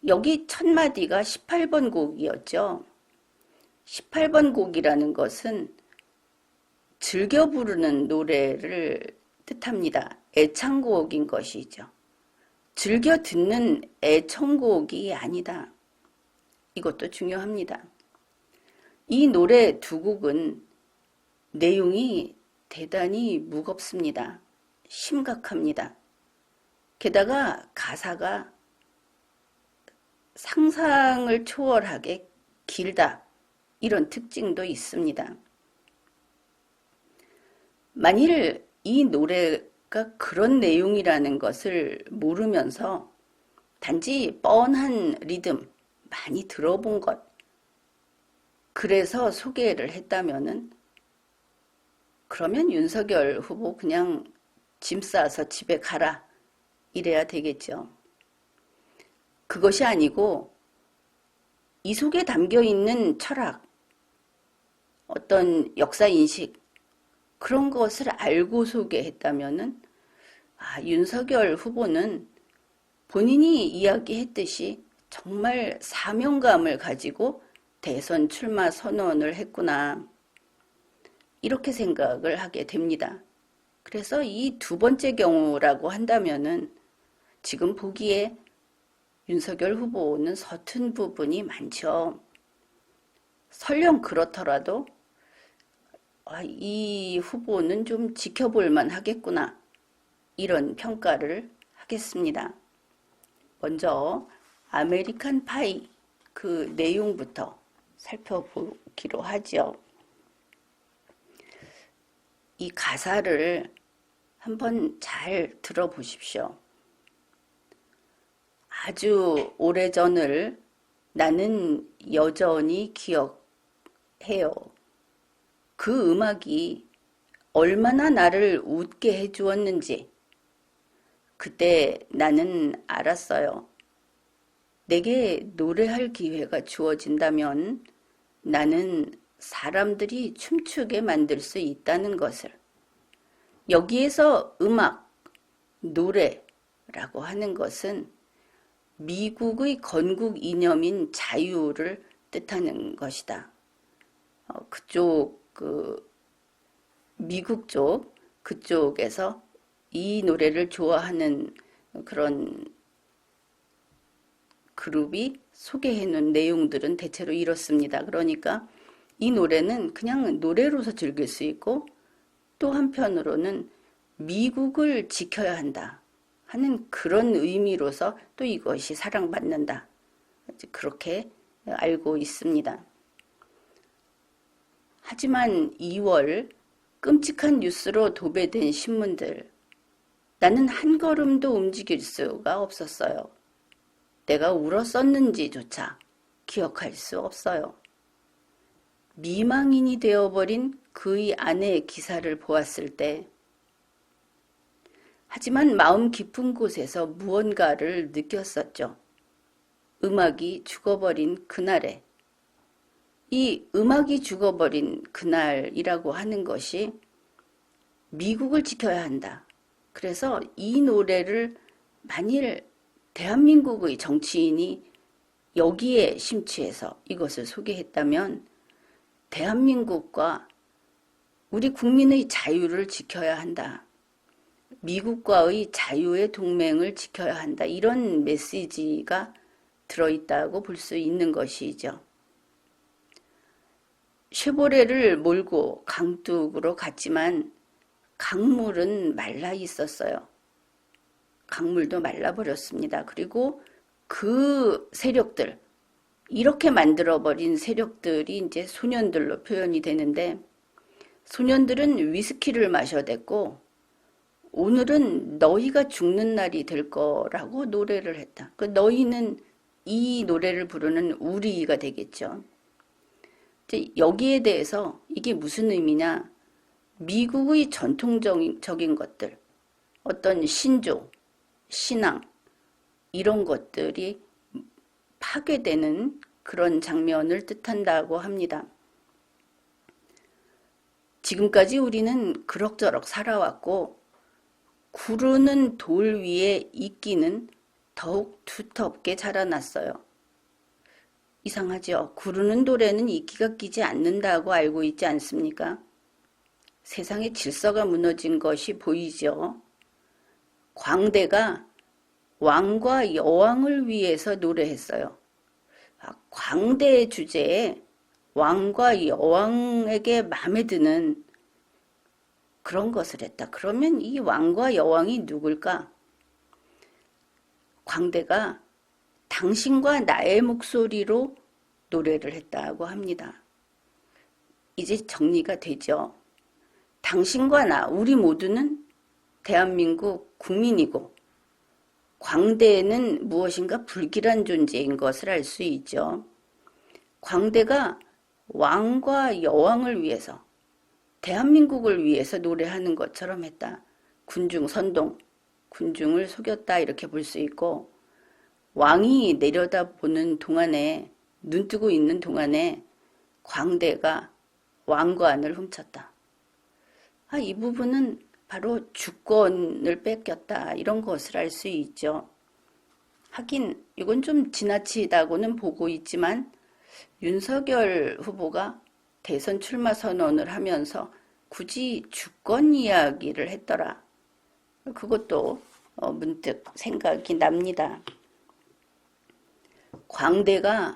여기 첫 마디가 18번 곡이었죠. 18번 곡이라는 것은 즐겨 부르는 노래를 뜻합니다. 애창곡인 것이죠. 즐겨 듣는 애청곡이 아니다. 이것도 중요합니다. 이 노래 두 곡은 내용이 대단히 무겁습니다. 심각합니다. 게다가 가사가 상상을 초월하게 길다. 이런 특징도 있습니다. 만일 이 노래가 그런 내용이라는 것을 모르면서 단지 뻔한 리듬, 많이 들어본 것, 그래서 소개를 했다면은 그러면 윤석열 후보 그냥 짐 싸서 집에 가라 이래야 되겠죠. 그것이 아니고 이 속에 담겨 있는 철학, 어떤 역사 인식 그런 것을 알고 소개했다면은 윤석열 후보는 본인이 이야기했듯이 정말 사명감을 가지고 대선 출마 선언을 했구나. 이렇게 생각을 하게 됩니다. 그래서 이 두 번째 경우라고 한다면은 지금 보기에 윤석열 후보는 서툰 부분이 많죠. 설령 그렇더라도 이 후보는 좀 지켜볼 하겠구나. 이런 평가를 하겠습니다. 먼저 아메리칸 파이 그 내용부터 살펴보기로 하죠. 이 가사를 한번 잘 들어보십시오. 아주 오래전을 나는 여전히 기억해요. 그 음악이 얼마나 나를 웃게 해주었는지 그때 나는 알았어요. 내게 노래할 기회가 주어진다면 나는 사람들이 춤추게 만들 수 있다는 것을. 여기에서 음악, 노래라고 하는 것은 미국의 건국 이념인 자유를 뜻하는 것이다. 미국 쪽, 그쪽에서 이 노래를 좋아하는 그런 그룹이 소개해놓은 내용들은 대체로 이렇습니다. 그러니까 이 노래는 그냥 노래로서 즐길 수 있고 또 한편으로는 미국을 지켜야 한다 하는 그런 의미로서 또 이것이 사랑받는다. 그렇게 알고 있습니다. 하지만 2월 끔찍한 뉴스로 도배된 신문들, 나는 한 걸음도 움직일 수가 없었어요. 내가 울었었는지조차 기억할 수 없어요. 미망인이 되어버린 그의 아내의 기사를 보았을 때, 하지만 마음 깊은 곳에서 무언가를 느꼈었죠. 음악이 죽어버린 그날에, 이 음악이 죽어버린 그날이라고 하는 것이 미국을 지켜야 한다. 그래서 이 노래를 만일 대한민국의 정치인이 여기에 심취해서 이것을 소개했다면 대한민국과 우리 국민의 자유를 지켜야 한다. 미국과의 자유의 동맹을 지켜야 한다. 이런 메시지가 들어있다고 볼 수 있는 것이죠. 쉐보레를 몰고 강둑으로 갔지만 강물은 말라 있었어요. 강물도 말라버렸습니다. 그리고 그 세력들, 이렇게 만들어버린 세력들이 이제 소년들로 표현이 되는데, 소년들은 위스키를 마셔댔고 오늘은 너희가 죽는 날이 될 거라고 노래를 했다. 그 너희는 이 노래를 부르는 우리가 되겠죠. 여기에 대해서 이게 무슨 의미냐? 미국의 전통적인 것들, 어떤 신조, 신앙 이런 것들이 파괴되는 그런 장면을 뜻한다고 합니다. 지금까지 우리는 그럭저럭 살아왔고 구르는 돌 위에 이끼는 더욱 두텁게 자라났어요. 이상하죠? 구르는 돌에는 이끼가 끼지 않는다고 알고 있지 않습니까? 세상의 질서가 무너진 것이 보이죠. 광대가 왕과 여왕을 위해서 노래했어요. 광대의 주제에 왕과 여왕에게 마음에 드는 그런 것을 했다. 그러면 이 왕과 여왕이 누굴까? 광대가 당신과 나의 목소리로 노래를 했다고 합니다. 이제 정리가 되죠. 당신과 나, 우리 모두는 대한민국 국민이고 광대는 무엇인가 불길한 존재인 것을 알 수 있죠. 광대가 왕과 여왕을 위해서, 대한민국을 위해서 노래하는 것처럼 했다. 군중 선동, 군중을 속였다 이렇게 볼 수 있고, 왕이 내려다보는 동안에, 눈뜨고 있는 동안에 광대가 왕관을 훔쳤다. 이 부분은 바로 주권을 뺏겼다 이런 것을 알 수 있죠. 하긴 이건 좀 지나치다고는 보고 있지만 윤석열 후보가 대선 출마 선언을 하면서 굳이 주권 이야기를 했더라. 그것도 문득 생각이 납니다. 광대가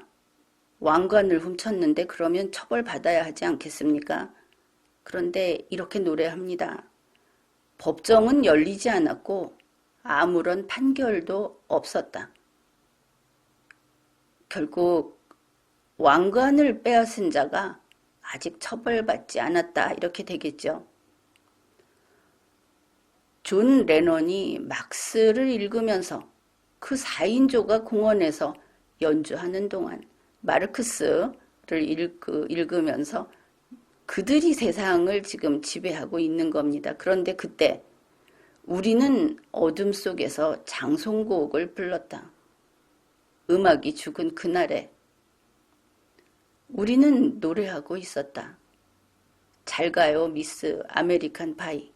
왕관을 훔쳤는데 그러면 처벌받아야 하지 않겠습니까? 그런데 이렇게 노래합니다. 법정은 열리지 않았고 아무런 판결도 없었다. 결국 왕관을 빼앗은 자가 아직 처벌받지 않았다 이렇게 되겠죠. 존 레논이 막스를 읽으면서 그 4인조가 공원에서 연주하는 동안 마르크스를 읽으면서 그들이 세상을 지금 지배하고 있는 겁니다. 그런데 그때 우리는 어둠 속에서 장송곡을 불렀다. 음악이 죽은 그날에 우리는 노래하고 있었다. 잘 가요, 미스 아메리칸 파이.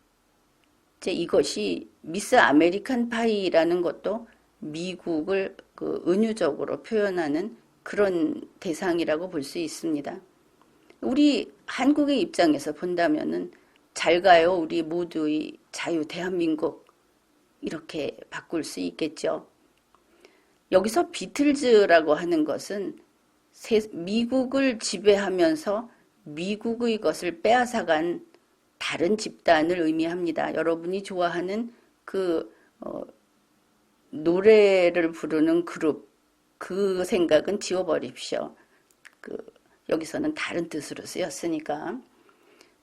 이제 이것이 미스 아메리칸 파이라는 것도 미국을 은유적으로 표현하는 그런 대상이라고 볼 수 있습니다. 우리 한국의 입장에서 본다면은 잘 가요, 우리 모두의 자유 대한민국 이렇게 바꿀 수 있겠죠. 여기서 비틀즈라고 하는 것은 미국을 지배하면서 미국의 것을 빼앗아간 다른 집단을 의미합니다. 여러분이 좋아하는 노래를 부르는 그룹, 그 생각은 지워버립시오. 여기서는 다른 뜻으로 쓰였으니까.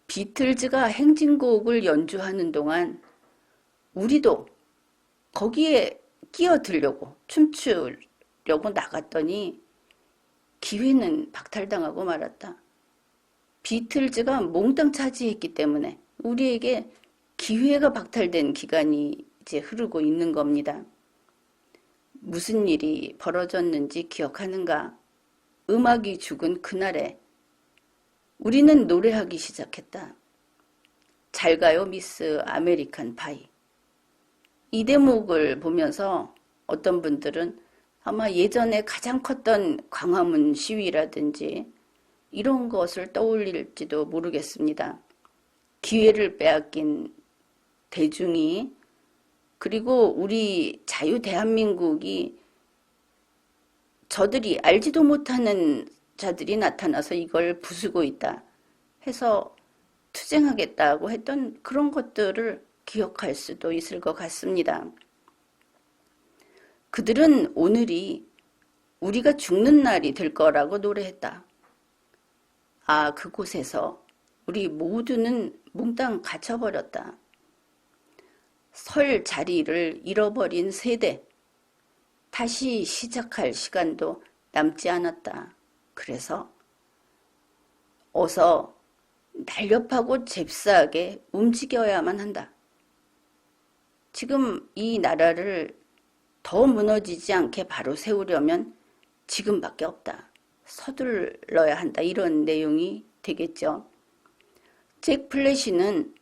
비틀즈가 행진곡을 연주하는 동안 우리도 거기에 끼어들려고 춤추려고 나갔더니 기회는 박탈당하고 말았다. 비틀즈가 몽땅 차지했기 때문에 우리에게 기회가 박탈된 기간이 이제 흐르고 있는 겁니다. 무슨 일이 벌어졌는지 기억하는가? 음악이 죽은 그날에 우리는 노래하기 시작했다. 잘 가요, 미스 아메리칸 파이. 이 대목을 보면서 어떤 분들은 아마 예전에 가장 컸던 광화문 시위라든지 이런 것을 떠올릴지도 모르겠습니다. 기회를 빼앗긴 대중이, 그리고 우리 자유 대한민국이 저들이 알지도 못하는 자들이 나타나서 이걸 부수고 있다 해서 투쟁하겠다고 했던 그런 것들을 기억할 수도 있을 것 같습니다. 그들은 오늘이 우리가 죽는 날이 될 거라고 노래했다. 그곳에서 우리 모두는 몽땅 갇혀버렸다. 설 자리를 잃어버린 세대, 다시 시작할 시간도 남지 않았다. 그래서 어서 날렵하고 잽싸게 움직여야만 한다. 지금 이 나라를 더 무너지지 않게 바로 세우려면 지금밖에 없다. 서둘러야 한다. 이런 내용이 되겠죠. 잭 플래시는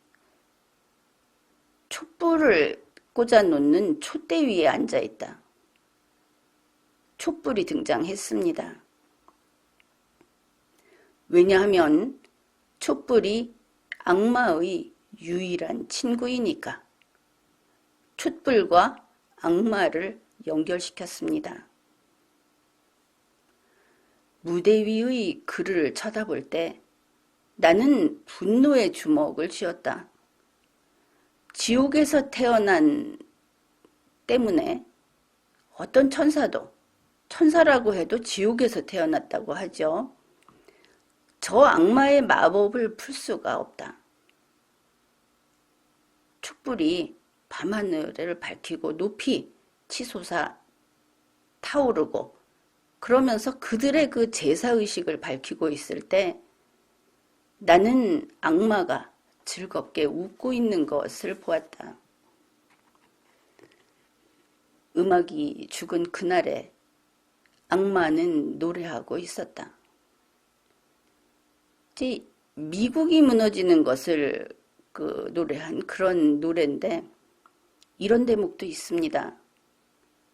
촛불을 꽂아놓는 촛대 위에 앉아있다. 촛불이 등장했습니다. 왜냐하면 촛불이 악마의 유일한 친구이니까. 촛불과 악마를 연결시켰습니다. 무대 위의 그를 쳐다볼 때 나는 분노의 주먹을 쥐었다. 지옥에서 태어난 때문에 어떤 천사도, 천사라고 해도 지옥에서 태어났다고 하죠. 저 악마의 마법을 풀 수가 없다. 촛불이 밤하늘을 밝히고 높이 치솟아 타오르고 그러면서 그들의 그 제사의식을 밝히고 있을 때 나는 악마가 즐겁게 웃고 있는 것을 보았다. 음악이 죽은 그날에 악마는 노래하고 있었다. 이제 미국이 무너지는 것을 그 노래한 그런 노래인데 이런 대목도 있습니다.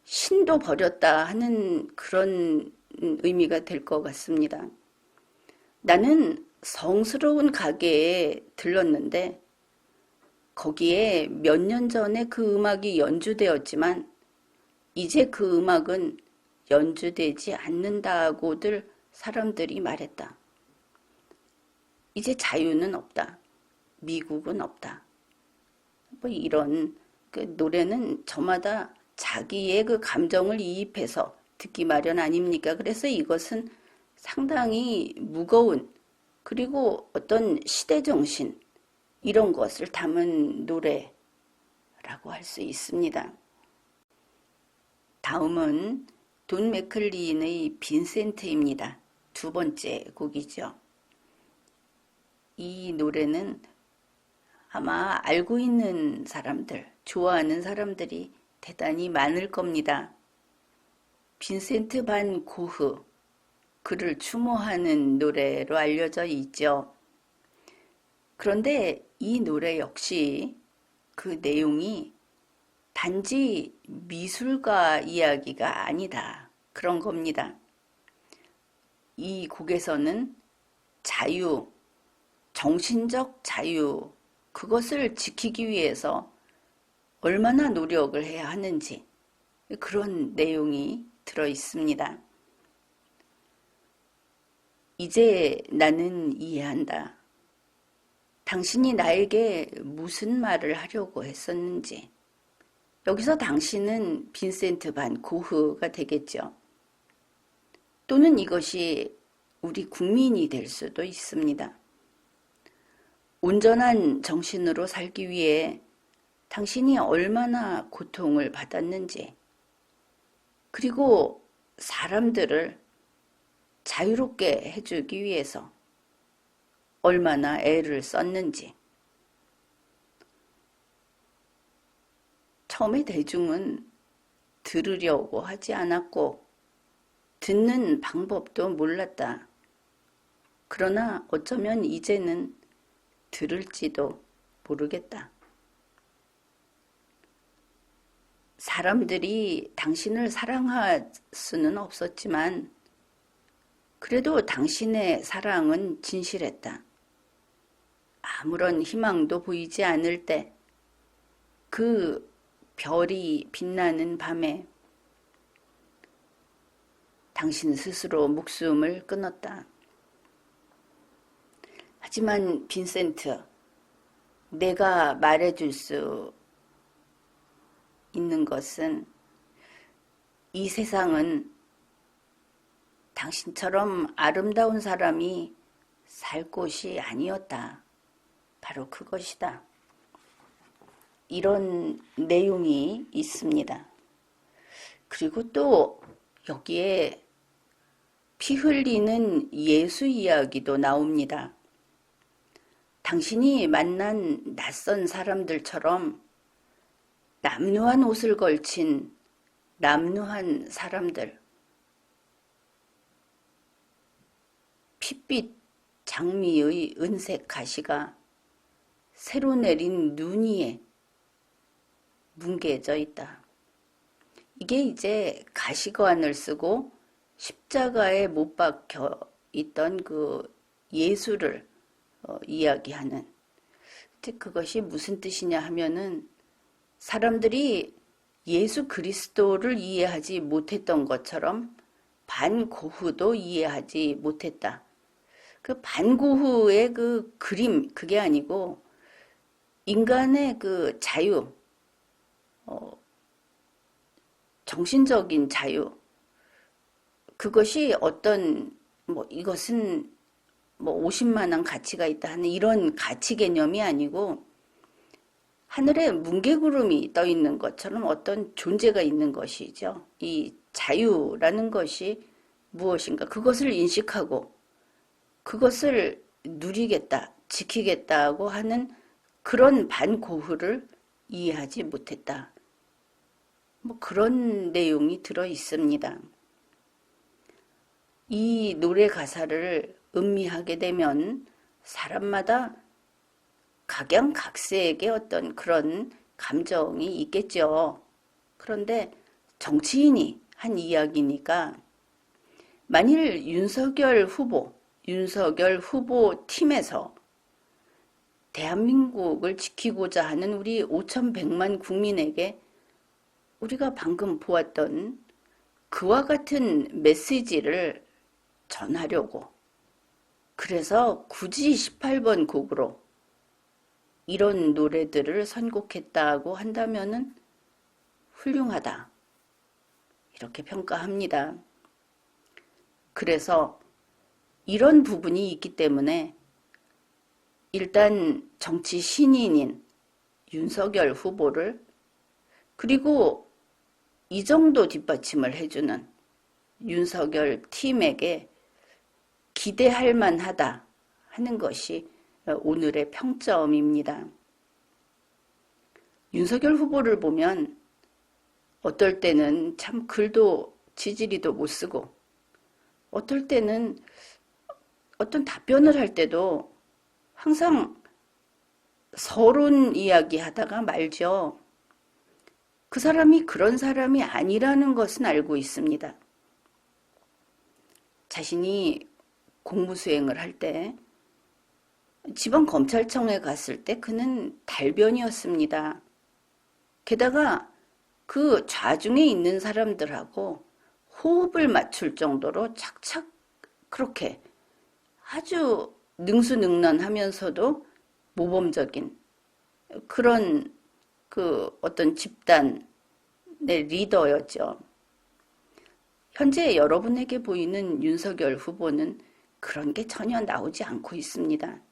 신도 버렸다 하는 그런 의미가 될 것 같습니다. 나는 성스러운 가게에 들렀는데 거기에 몇 년 전에 그 음악이 연주되었지만 이제 그 음악은 연주되지 않는다고들 사람들이 말했다. 이제 자유는 없다. 미국은 없다. 뭐 이런 그 노래는 저마다 자기의 그 감정을 이입해서 듣기 마련 아닙니까? 그래서 이것은 상당히 무거운 그리고 어떤 시대정신 이런 것을 담은 노래라고 할 수 있습니다. 다음은 돈 맥클린의 빈센트입니다. 두 번째 곡이죠. 이 노래는 아마 알고 있는 사람들, 좋아하는 사람들이 대단히 많을 겁니다. 빈센트 반 고흐, 그를 추모하는 노래로 알려져 있죠. 그런데 이 노래 역시 그 내용이 단지 미술가 이야기가 아니다. 그런 겁니다. 이 곡에서는 자유, 정신적 자유, 그것을 지키기 위해서 얼마나 노력을 해야 하는지 그런 내용이 들어 있습니다. 이제 나는 이해한다. 당신이 나에게 무슨 말을 하려고 했었는지. 여기서 당신은 빈센트 반 고흐가 되겠죠. 또는 이것이 우리 국민이 될 수도 있습니다. 온전한 정신으로 살기 위해 당신이 얼마나 고통을 받았는지, 그리고 사람들을 자유롭게 해주기 위해서 얼마나 애를 썼는지. 처음에 대중은 들으려고 하지 않았고 듣는 방법도 몰랐다. 그러나 어쩌면 이제는 들을지도 모르겠다. 사람들이 당신을 사랑할 수는 없었지만 그래도 당신의 사랑은 진실했다. 아무런 희망도 보이지 않을 때 그 별이 빛나는 밤에 당신 스스로 목숨을 끊었다. 하지만 빈센트, 내가 말해줄 수 있는 것은 이 세상은 당신처럼 아름다운 사람이 살 곳이 아니었다. 바로 그것이다. 이런 내용이 있습니다. 그리고 또 여기에 피 흘리는 예수 이야기도 나옵니다. 당신이 만난 낯선 사람들처럼 남루한 옷을 걸친 남루한 사람들, 핏빛 장미의 은색 가시가 새로 내린 눈 위에 뭉개져 있다. 이게 이제 가시관을 쓰고 십자가에 못 박혀 있던 그 예수를 이야기하는, 그것이 무슨 뜻이냐 하면은 사람들이 예수 그리스도를 이해하지 못했던 것처럼 반고흐도 이해하지 못했다. 그 반고흐의 그 그림, 그게 아니고 인간의 그 자유, 정신적인 자유, 그것이 어떤 이것은 50만 원 가치가 있다 하는 이런 가치 개념이 아니고 하늘에 뭉게구름이 떠 있는 것처럼 어떤 존재가 있는 것이죠. 이 자유라는 것이 무엇인가 그것을 인식하고 그것을 누리겠다, 지키겠다고 하는 그런 반고흐를 이해하지 못했다. 뭐 그런 내용이 들어 있습니다. 이 노래 가사를 음미하게 되면 사람마다 각양각색의 어떤 그런 감정이 있겠죠. 그런데 정치인이 한 이야기니까 만일 윤석열 후보 팀에서 대한민국을 지키고자 하는 우리 5,100만 국민에게 우리가 방금 보았던 그와 같은 메시지를 전하려고 그래서 굳이 18번 곡으로 이런 노래들을 선곡했다고 한다면은 훌륭하다. 이렇게 평가합니다. 그래서 이런 부분이 있기 때문에 일단 정치 신인인 윤석열 후보를 그리고 이 정도 뒷받침을 해주는 윤석열 팀에게 기대할 만하다 하는 것이 오늘의 평점입니다. 윤석열 후보를 보면 어떨 때는 참 글도 지지리도 못 쓰고 어떨 때는 어떤 답변을 할 때도 항상 서론 이야기 하다가 말죠. 그 사람이 그런 사람이 아니라는 것은 알고 있습니다. 자신이 공무수행을 할 때 지방검찰청에 갔을 때 그는 달변이었습니다. 게다가 그 좌중에 있는 사람들하고 호흡을 맞출 정도로 착착 그렇게 아주 능수능란하면서도 모범적인 그런 그 어떤 집단의 리더였죠. 현재 여러분에게 보이는 윤석열 후보는 그런 게 전혀 나오지 않고 있습니다.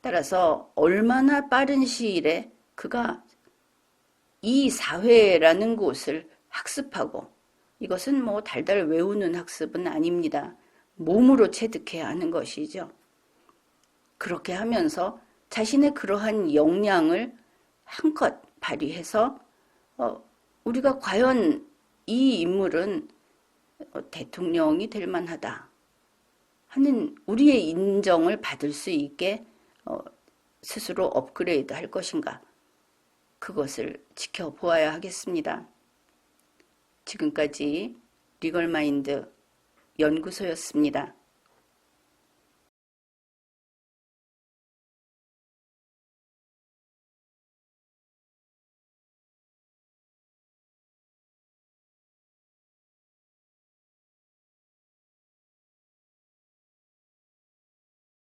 따라서 얼마나 빠른 시일에 그가 이 사회라는 곳을 학습하고 이것은 뭐 달달 외우는 학습은 아닙니다. 몸으로 체득해야 하는 것이죠. 그렇게 하면서 자신의 그러한 역량을 한껏 발휘해서 우리가 과연 이 인물은 대통령이 될 만하다 하는 우리의 인정을 받을 수 있게 스스로 업그레이드 할 것인가 그것을 지켜보아야 하겠습니다. 지금까지 리걸마인드 연구소였습니다.